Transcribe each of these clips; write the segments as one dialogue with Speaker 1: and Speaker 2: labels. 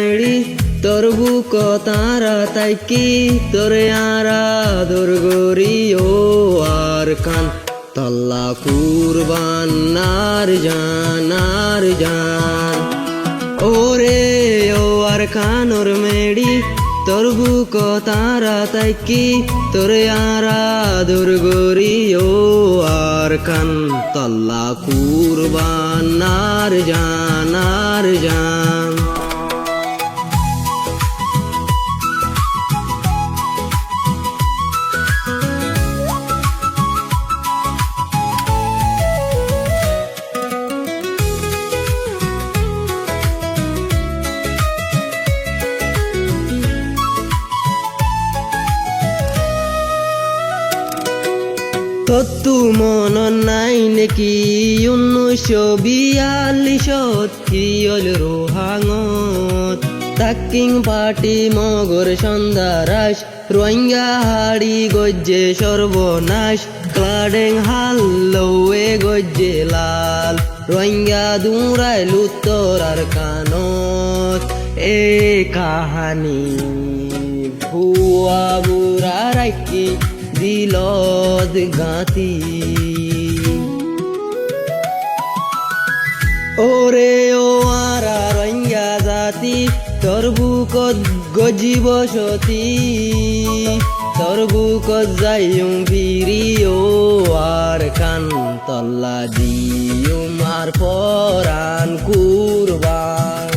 Speaker 1: মেড়ি তোর বুক তারা তাইকি তোরে আরাদর গরি ও আর কান তল্লা কুরবান নার জান ওরে ও আর কানর মেড়ি তোর বুক তারা তাইকি তোরে আরাদর গরি ও আর কান তল্লা কুরবান নার জান তত্তু মন নাই নেকি 1942 কিয়ল রোহাঙত তাকিং পাটি মগর সন্দারাস রোহিঙ্গা হাড়ি গজ্জে সর্বনাশ ক্লাডেং হাল্লৌয়ে গজ্জে লাল রোহিঙ্গা দুরাই লুত্তর আর কানত এ কাহানি ভুয়া বুড়া রাখি দিলত গাতি ওরে ও আরা রোহিঙ্গা জাতি তোর বুকত গজি বসতি তোর বুকত যাইম ফিরি ও আর কান তল্লা দিউম আর পরান কুরবান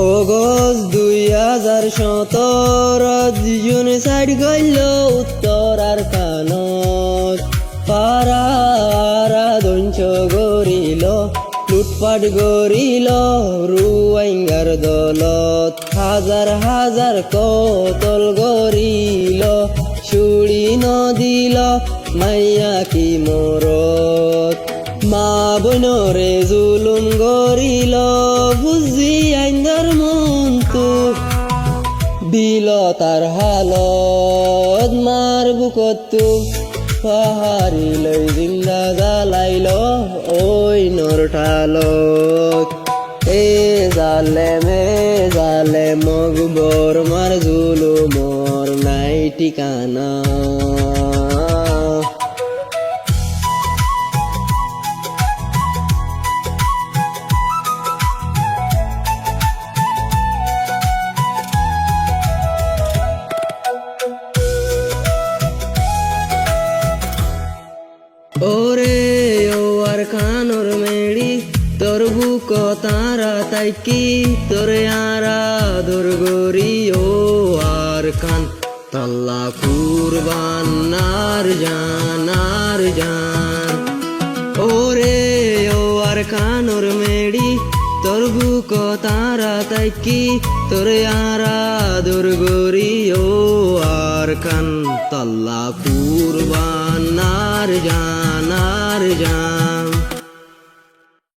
Speaker 1: অগস্ট 2017 জেনোসাইড গইল উত্তর আর কানত পারা ধ্বংস গরিল লুটপাট গরিল রোহিঙ্গার দলত হাজার কতল গরিল ছুড়ি নদিল মাইয়া কি মরত মা বনরে জুলুম গরিল বুঝি আইন্দার মন্তু দিল তার হালত মার বুকতু পাহাড়ি লই জিন্দা জ্বালাইল ওই নরঠালত এ জালে মগবর মার জুলুমর নাই ঠিকানা ওরে ও আর কানর মেড়ি তোর বুক তারা তাইকি তোরে আরাদর গরি ও আর কান তল্লা কুরবান নার জান ওরে ও আর কানর মেড়ি তোর বুক তারা তাইকি তোরে আরাদর গরি ও আর কান তল্লা কুরবান নার জান